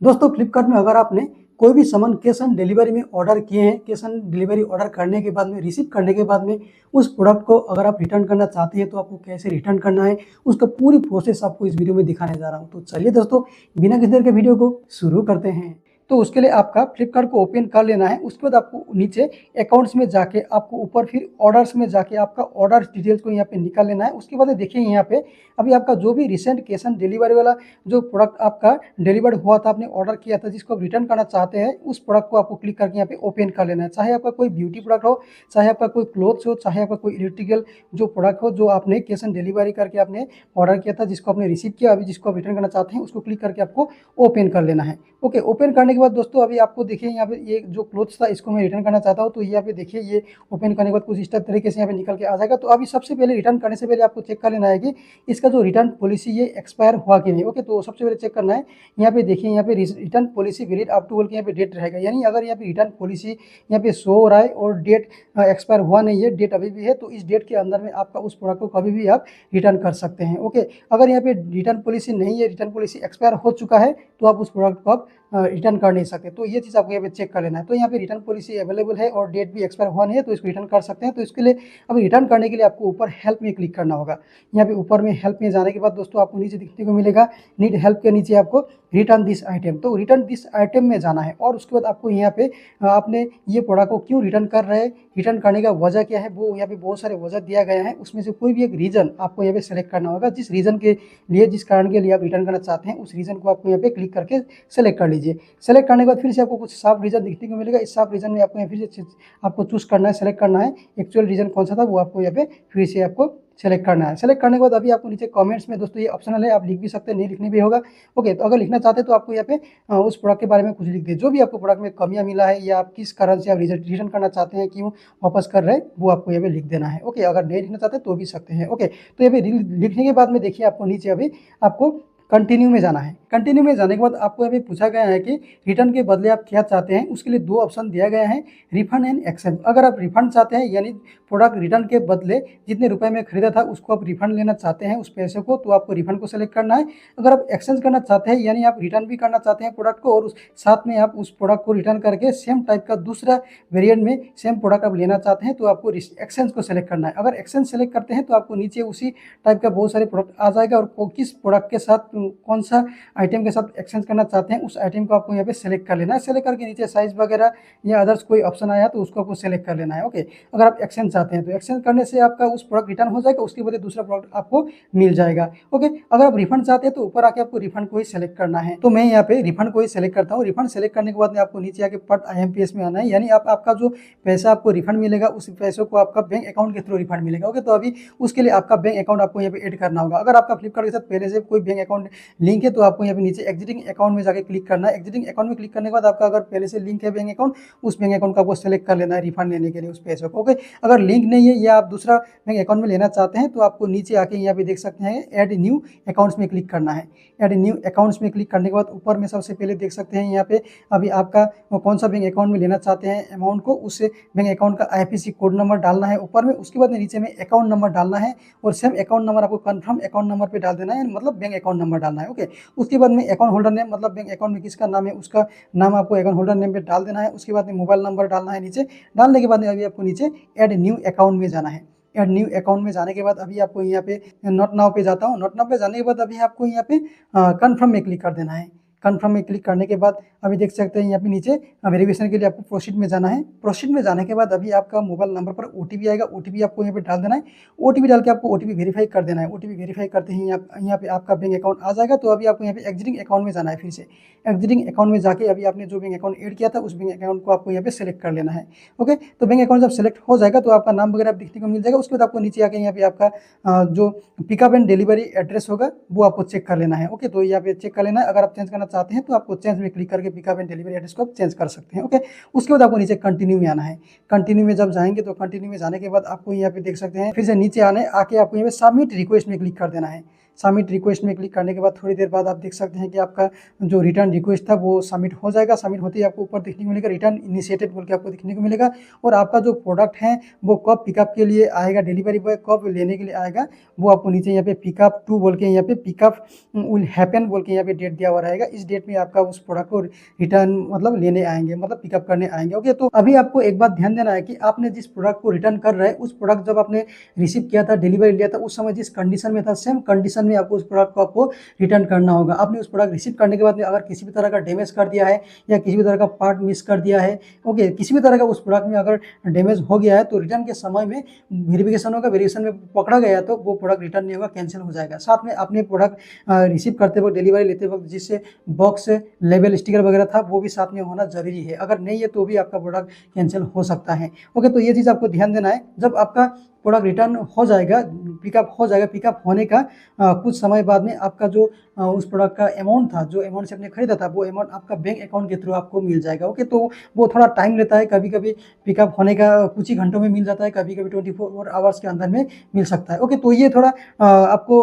दोस्तों फ्लिपकार्ट में अगर आपने कोई भी सामान कैश ऑन डिलीवरी में ऑर्डर किए हैं, कैश ऑन डिलीवरी ऑर्डर करने के बाद में रिसीव करने के बाद में उस प्रोडक्ट को अगर आप रिटर्न करना चाहते हैं तो आपको कैसे रिटर्न करना है, उसका पूरी प्रोसेस आपको इस वीडियो में दिखाने जा रहा हूं। तो चलिए दोस्तों, बिना किसी देर के वीडियो को शुरू करते हैं। तो उसके लिए आपका फ्लिपकार्ट को ओपन कर लेना है। उसके बाद आपको नीचे अकाउंट्स में जाके आपको ऊपर फिर ऑर्डर्स में जाके आपका ऑर्डर डिटेल्स को यहाँ पे निकाल लेना है। उसके बाद देखिए यहाँ पे अभी आपका जो भी रिसेंट कैश ऑन डिलीवरी वाला जो प्रोडक्ट आपका डिलीवर्ड हुआ था, आपने ऑर्डर किया था, जिसको आप रिटर्न करना चाहते हैं, उस प्रोडक्ट को आपको क्लिक करके यहाँ पे ओपन कर लेना है। चाहे आपका कोई ब्यूटी प्रोडक्ट हो, चाहे आपका कोई क्लोथ्स हो, चाहे आपका कोई इलेक्ट्रिकल जो प्रोडक्ट हो जो आपने कैश ऑन डिलीवरी करके आपने ऑर्डर किया था, जिसको आपने रिसीव किया, अभी जिसको आप रिटर्न करना चाहते हैं उसको क्लिक करके आपको ओपन कर लेना है। ओके, ओपन करने के बाद दोस्तों अभी आपको देखिए यहाँ पे ये जो क्लोथ्स था इसको मैं रिटर्न करना चाहता हूँ, तो यहाँ पे देखिए ये ओपन करने के बाद कुछ इस तरीके से यहाँ पे निकल के आ जाएगा। तो अभी सबसे पहले रिटर्न करने से पहले आपको चेक कर लेना है कि इसका जो रिटर्न पॉलिसी ये एक्सपायर हुआ कि नहीं। ओके, तो सबसे पहले चेक करना है। यहाँ पे देखिए यहाँ पे return policy valid up to यहाँ पे डेट रहेगा, यानी अगर यहाँ पे रिटर्न पॉलिसी यहाँ पे शो हो रहा है और डेट एक्सपायर हुआ नहीं है, डेट अभी भी है, तो इस डेट के अंदर में आपका उस प्रोडक्ट को कभी भी आप रिटर्न कर सकते हैं। ओके, अगर यहाँ पे रिटर्न पॉलिसी नहीं है, रिटर्न पॉलिसी एक्सपायर हो चुका है, तो आप उस प्रोडक्ट को आप रिटर्न कर नहीं सकते। तो ये चीज़ आपको यहाँ पे चेक कर लेना है। तो यहाँ पे रिटर्न पॉलिसी अवेलेबल है और डेट भी एक्सपायर हुआ नहीं है, तो इसको रिटर्न कर सकते हैं। तो इसके लिए अब रिटर्न करने के लिए आपको ऊपर हेल्प में क्लिक करना होगा। यहाँ पे ऊपर में हेल्प में जाने के बाद दोस्तों आपको नीचे दिखने को मिलेगा नीड हेल्प के नीचे आपको रिटर्न दिस आइटम, तो रिटर्न दिस आइटम में जाना है। और उसके बाद आपको यहाँ पे आपने ये प्रोडक्ट को क्यों रिटर्न कर रहे हैं, रिटर्न करने का वजह क्या है, वो यहाँ पे बहुत सारे वजह दिया गया है। उसमें से कोई भी एक रीज़न आपको यहाँ पे सेलेक्ट करना होगा। जिस रीज़न के लिए, जिस कारण के लिए आप रिटर्न करना चाहते हैं, उस रीज़न को आपको यहाँ पे क्लिक करके सेलेक्ट कर लीजिए। सेलेक्ट करने के बाद फिर से आपको कुछ साफ रीज़न दिखने को मिलेगा। इस साफ रीज़न में आपको फिर से आपको चूज़ करना है, सेलेक्ट करना है। एक्चुअल रीज़न कौन सा था वो आपको यहाँ पे फिर से आपको सेलेक्ट करना है। सेलेक्ट करने के बाद अभी आपको नीचे कमेंट्स में दोस्तों ये ऑप्शनल है, आप लिख भी सकते हैं, नहीं लिखने भी होगा। ओके, तो अगर लिखना चाहते हैं तो आपको यहाँ पे उस प्रोडक्ट के बारे में कुछ लिख दे, जो भी आपको प्रोडक्ट में कमियां मिला है या आप किस कारण से आप रिटर्न करना चाहते हैं, क्यों वापस कर रहे हैं, वो आपको यहाँ पे लिख देना है। ओके, अगर नहीं लिखना चाहते तो भी सकते हैं। ओके, तो यहाँ पे लिखने के बाद में देखिए आपको नीचे अभी आपको कंटिन्यू में जाना है। कंटिन्यू में जाने के बाद आपको अभी पूछा गया है कि रिटर्न के बदले आप क्या चाहते हैं। उसके लिए दो ऑप्शन दिया गया है, रिफंड एंड एक्सचेंज। अगर आप रिफंड चाहते हैं, यानी प्रोडक्ट रिटर्न के बदले जितने रुपए में खरीदा था उसको आप रिफंड लेना चाहते हैं, उस पैसे को, तो आपको रिफंड को सेलेक्ट करना है। अगर आप एक्सचेंज करना चाहते हैं, यानी आप रिटर्न भी करना चाहते हैं प्रोडक्ट को और उस साथ में आप उस प्रोडक्ट को रिटर्न करके सेम टाइप का दूसरा वेरिएंट में सेम प्रोडक्ट आप लेना चाहते हैं, तो आपको एक्सचेंज को सेलेक्ट करना है। अगर एक्सचेंज सेलेक्ट करते हैं तो आपको नीचे उसी टाइप का बहुत सारे प्रोडक्ट आ जाएगा और किस प्रोडक्ट के साथ, कौन सा आइटम के साथ एक्सचेंज करना चाहते हैं, उस आइटम को आपको यहाँ पे सेलेक्ट कर लेना है। सेलेक्ट करके नीचे साइज वगैरह या अदर्स कोई ऑप्शन आया तो उसको आपको सेलेक्ट कर लेना है। ओके, अगर आप एक्सचेंज चाहते हैं तो एक्सचेंज करने से आपका उस प्रोडक्ट रिटर्न हो जाएगा, उसके बदले दूसरा प्रोडक्ट आपको मिल जाएगा। ओके, अगर आप रिफंड चाहते हैं तो ऊपर आके आपको रिफंड को ही सेलेक्ट करना है। तो मैं यहाँ पे रिफंड को ही सेलेक्ट करता हूँ। रिफंड सेलेक्ट करने के बाद में आपको नीचे आके पट IMPS में आना है, यानी आपका जो पैसा आपको रिफंड मिलेगा उस पैसों को आपका बैंक अकाउंट के थ्रू रिफंड मिलेगा। ओके, तो अभी उसके लिए आपका बैंक अकाउंट आपको यहाँ पे ऐड करना होगा। अगर आपका फ्लिपकार्ट के साथ पहले से कोई बैंक अकाउंट लिंक है तो आपको यहाँ पे नीचे एग्जिटिंग अकाउंट में जाके क्लिक करना है। एग्जिटिंग अकाउंट में क्लिक करने के बाद आपका अगर पहले से लिंक है बैंक अकाउंट, उस बैंक अकाउंट को आपको सेलेक्ट कर लेना है रिफंड लेने के लिए उस पैसे को। ओके, अगर लिंक नहीं है या आप दूसरा बैंक अकाउंट में लेना चाहते हैं तो आपको नीचे आके यहाँ पे देख सकते हैं ऐड न्यू अकाउंट्स में क्लिक करना है। ऐड न्यू अकाउंट्स में क्लिक करने के बाद ऊपर में सबसे पहले देख सकते हैं यहाँ पे अभी आपका कौन सा बैंक अकाउंट में लेना चाहते हैं अमाउंट को, उस बैंक अकाउंट का IFSC कोड नंबर डालना है ऊपर में। उसके बाद में नीचे में अकाउंट नंबर डालना है और सेम अकाउंट नंबर आपको कंफर्म अकाउंट नंबर पे डाल देना है, मतलब बैंक अकाउंट नंबर डालना है। ओके, उसके बाद में अकाउंट होल्डर नेम, मतलब बैंक अकाउंट में किसका नाम है उसका नाम आपको अकाउंट होल्डर नेम पे डाल देना है। उसके बाद में मोबाइल नंबर डालना है नीचे। डालने के बाद में अभी आपको नीचे ऐड न्यू अकाउंट में जाना है। ऐड न्यू अकाउंट में जाने के बाद अभी आपको यहाँ पे नॉट नाउ पे जाता हूँ। नॉट नाउ पे जाने के बाद अभी आपको यहाँ पे कन्फर्म में क्लिक कर देना है। कन्फर्म में क्लिक करने के बाद अभी देख सकते हैं यहाँ पे नीचे वेरिफिकेशन के लिए आपको प्रोसीड में जाना है। प्रोसीड में जाने के बाद अभी आपका मोबाइल नंबर पर OTP आएगा। OTP आपको यहाँ पे डाल देना है। OTP डाल के आपको OTP वेरीफाई कर देना है। OTP वेरीफाई करते ही यहाँ पे आपका बैंक अकाउंट आ जाएगा। तो अभी आपको यहाँ पे एग्जिटिंग अकाउंट में जाना है। फिर से एग्जिटिंग अकाउंट में जाके अभी आपने जो बैंक अकाउंट ऐड किया था उस बैंक अकाउंट को आपको यहाँ पे सेलेक्ट कर लेना है। ओके, तो बैंक अकाउंट जब सेलेक्ट हो जाएगा तो आपका नाम वगैरह दिखने को मिल जाएगा। उसके बाद आपको नीचे आके यहाँ पे आपका जो पिकअप एंड डिलीवरी एड्रेस होगा वो आपको चेक कर लेना है। ओके, तो यहाँ पे चेक कर लेना है। अगर आप चेंज करना चाहते हैं तो आपको चेंज में क्लिक करके पिकअप एंड डिलीवरी एड्रेस को आप चेंज कर सकते हैं। ओके, उसके बाद आपको नीचे कंटिन्यू में आना है। कंटिन्यू में जब जाएंगे तो कंटिन्यू में जाने के बाद आपको यहाँ पे देख सकते हैं फिर से नीचे आके आपको यहाँ पे सबमिट रिक्वेस्ट में क्लिक कर देना है। सबमिट रिक्वेस्ट में क्लिक करने के बाद थोड़ी देर बाद आप देख सकते हैं कि आपका जो रिटर्न रिक्वेस्ट था वो सबमिट हो जाएगा। सबमिट होते ही आपको ऊपर देखने को मिलेगा रिटर्न इनिशिएटेड बोल के आपको देखने को मिलेगा, और आपका जो प्रोडक्ट है वो कब पिकअप के लिए आएगा, डिलीवरी बॉय कब लेने के लिए आएगा, वो आपको नीचे यहाँ पे पिकअप टू बोल के यहाँ पे पिकअप विल हैपन बोल के यहाँ पे डेट दिया हुआ रहेगा। इस डेट में आपका उस प्रोडक्ट को रिटर्न मतलब लेने आएंगे, मतलब पिकअप करने आएंगे। ओके, तो अभी आपको एक बात ध्यान देना है कि आपने जिस प्रोडक्ट को रिटर्न कर रहे हैं, उस प्रोडक्ट जब आपने रिसीव किया था, डिलीवरी लिया था, उस समय जिस कंडीशन में था, सेम कंडीशन में आपको उस प्रोडक्ट को आपको रिटर्न करना होगा। आपने उस प्रोडक्ट रिसीव करने के बाद में अगर किसी भी तरह का डैमेज कर दिया है या किसी भी तरह का पार्ट मिस कर दिया है, ओके, किसी भी तरह का उस प्रोडक्ट में अगर डैमेज हो गया है, तो रिटर्न के समय में वेरिफिकेशन होगा, वेरिफिकेशन में पकड़ा गया तो वो प्रोडक्ट रिटर्न नहीं होगा, कैंसिल हो जाएगा। साथ में आपने प्रोडक्ट रिसीव करते वक्त, डिलीवरी लेते वक्त जिससे बॉक्स लेबल स्टिकर वगैरह था, वो भी साथ में होना जरूरी है। अगर नहीं है तो भी आपका प्रोडक्ट कैंसिल हो सकता है। ओके, तो ये चीज़ आपको ध्यान देना है। जब आपका प्रोडक्ट रिटर्न हो जाएगा, पिकअप हो जाएगा, पिकअप होने का कुछ समय बाद में आपका जो उस प्रोडक्ट का अमाउंट था, जो अमाउंट से आपने खरीदा था, वो अमाउंट आपका बैंक अकाउंट के थ्रू आपको मिल जाएगा। ओके, तो वो थोड़ा टाइम लेता है, कभी कभी पिकअप होने का कुछ ही घंटों में मिल जाता है, कभी कभी 24 आवर्स के अंदर में मिल सकता है। ओके, तो ये थोड़ा आपको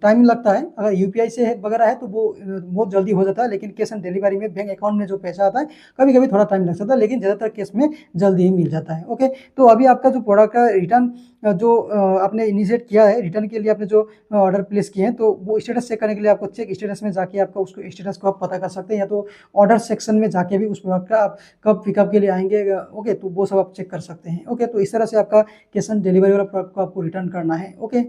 टाइम लगता है। अगर यूपीआई से वगैरह है तो वो बहुत जल्दी हो जाता है, लेकिन कैश ऑन डिलीवरी में बैंक अकाउंट में जो पैसा आता है कभी कभी थोड़ा टाइम लग सकता है, लेकिन ज़्यादातर केस में जल्दी ही मिल जाता है। ओके, तो अभी आपका जो प्रोडक्ट का रिटर्न जो आपने इनिशिएट किया है, रिटर्न के लिए आपने जो ऑर्डर प्लेस किए हैं, तो वो स्टेटस चेक करने के लिए आपको चेक स्टेटस में जाके आपका उसको स्टेटस को आप पता कर सकते हैं, या तो ऑर्डर सेक्शन में जाके भी उस प्रोडक्ट का आप कब पिकअप के लिए आएंगे। ओके, तो वो सब आप चेक कर सकते हैं। ओके, तो इस तरह से आपका कैश ऑन डिलीवरी वाला प्रोडक्ट को आपको रिटर्न करना है। ओके।